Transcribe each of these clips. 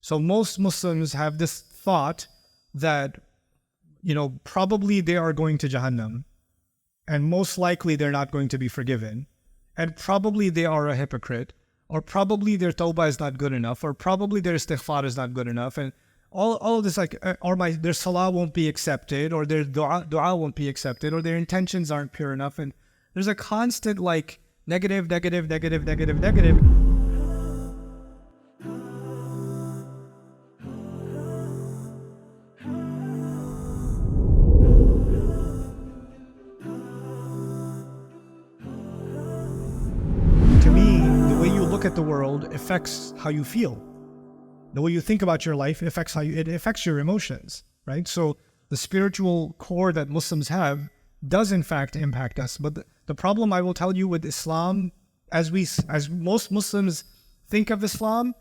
So most Muslims have this thought that, probably they are going to Jahannam, and most likely they're not going to be forgiven, and probably they are a hypocrite, or probably their tawbah is not good enough, or probably their istighfar is not good enough, and all of this, their salah won't be accepted, or their dua won't be accepted, or their intentions aren't pure enough, and there's a constant negative. To me, the way you look at the world affects how you feel. The way you think about your life affects it affects your emotions, right? So the spiritual core that Muslims have does in fact impact us. But the problem, I will tell you, with Islam, as most Muslims think of Islam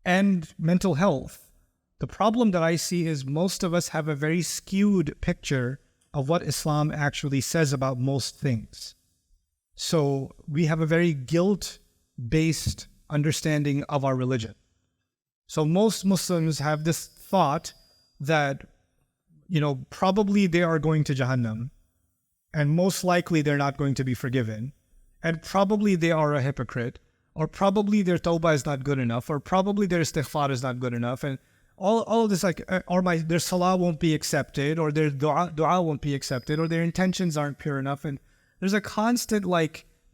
and mental health, the problem that I see is most of us have a very skewed picture of what Islam actually says about most things. So we have a very guilt-based understanding of our religion. So most Muslims have this thought that, probably they are going to Jahannam, and most likely they're not going to be forgiven, and probably they are a hypocrite, or probably their tawbah is not good enough, or probably their istighfar is not good enough, and all of this, their salah won't be accepted, or their dua won't be accepted, or their intentions aren't pure enough, and there's a constant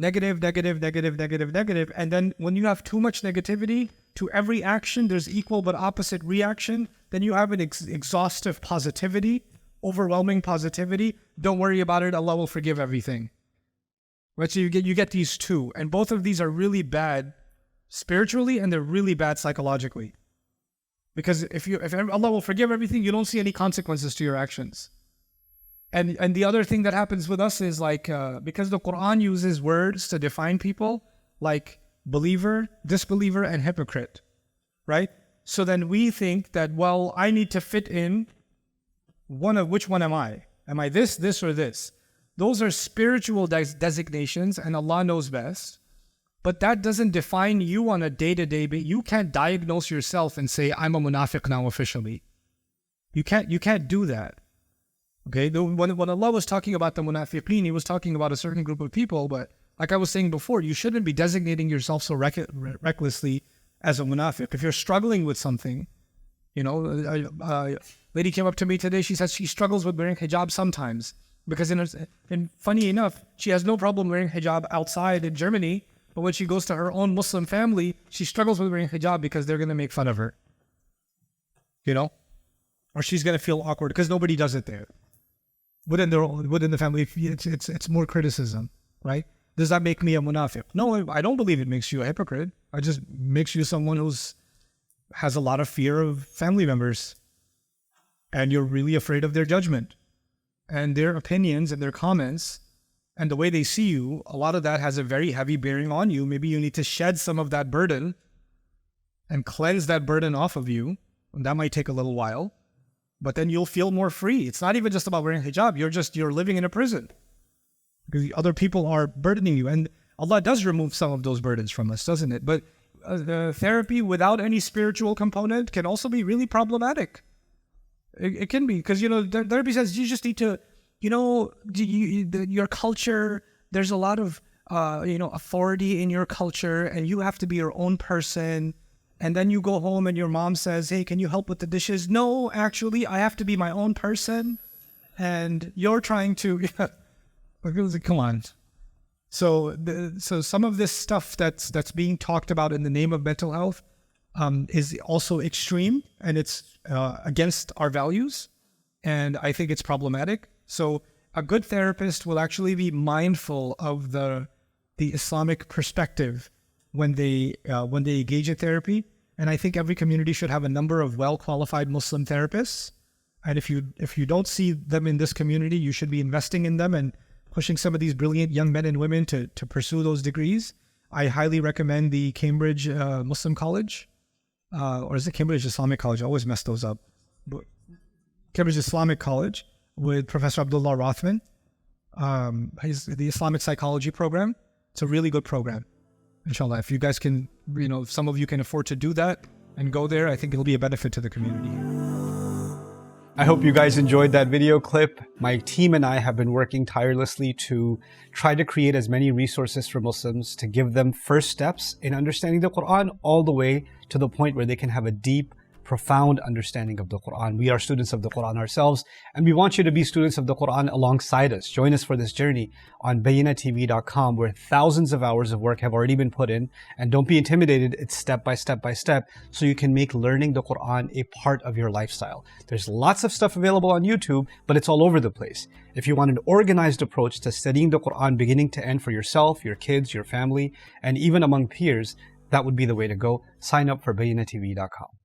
negative, and then when you have too much negativity to every action, there's equal but opposite reaction. Then you have an exhaustive positivity, overwhelming positivity. Don't worry about it, Allah will forgive everything. Right? So you get these two, and both of these are really bad spiritually, and they're really bad psychologically. Because if Allah will forgive everything, you don't see any consequences to your actions. And the other thing that happens with us is because the Quran uses words to define people like believer, disbeliever, and hypocrite, right? So then we think that, well, I need to fit in which one am I? Am I this, or this? Those are spiritual designations, and Allah knows best. But that doesn't define you on a day-to-day basis. You can't diagnose yourself and say, I'm a munafiq now officially. You can't do that. Okay, when Allah was talking about the munafiqeen, He was talking about a certain group of people, but like I was saying before, you shouldn't be designating yourself so recklessly as a munafiq. If you're struggling with something, a lady came up to me today, she says she struggles with wearing hijab sometimes, because and funny enough, she has no problem wearing hijab outside in Germany, but when she goes to her own Muslim family, she struggles with wearing hijab because they're going to make fun of her, or she's going to feel awkward because nobody does it there. Within the family, it's more criticism, right? Does that make me a munafiq? No, I don't believe it makes you a hypocrite. It just makes you someone has a lot of fear of family members, and you're really afraid of their judgment and their opinions and their comments and the way they see you. A lot of that has a very heavy bearing on you. Maybe you need to shed some of that burden and cleanse that burden off of you. And that might take a little while. But then you'll feel more free. It's not even just about wearing hijab. You're living in a prison because other people are burdening you. And Allah does remove some of those burdens from us, doesn't it? But the therapy without any spiritual component can also be really problematic. It can be, because, therapy says you just need to, your culture, there's a lot of, authority in your culture, and you have to be your own person. And then you go home and your mom says, hey, can you help with the dishes? No, actually, I have to be my own person. And you're trying to, come on. So some of this stuff that's being talked about in the name of mental health is also extreme, and it's against our values. And I think it's problematic. So a good therapist will actually be mindful of the Islamic perspective when they engage in therapy. And I think every community should have a number of well-qualified Muslim therapists. And if you don't see them in this community, you should be investing in them and pushing some of these brilliant young men and women to pursue those degrees. I highly recommend the Cambridge Muslim College, or is it Cambridge Islamic College? I always mess those up. But Cambridge Islamic College with Professor Abdullah Rothman. The Islamic Psychology program. It's a really good program. Inshallah, if you guys can, if some of you can afford to do that, and go there. I think it'll be a benefit to the community. I hope you guys enjoyed that video clip. My team and I have been working tirelessly to try to create as many resources for Muslims to give them first steps in understanding the Quran all the way to the point where they can have a deep, profound understanding of the Quran. We are students of the Quran ourselves, and we want you to be students of the Quran alongside us. Join us for this journey on BayyinahTV.com, where thousands of hours of work have already been put in. And don't be intimidated, it's step by step by step, so you can make learning the Quran a part of your lifestyle. There's lots of stuff available on YouTube, but it's all over the place. If you want an organized approach to studying the Quran beginning to end for yourself, your kids, your family, and even among peers, that would be the way to go. Sign up for BayyinahTV.com.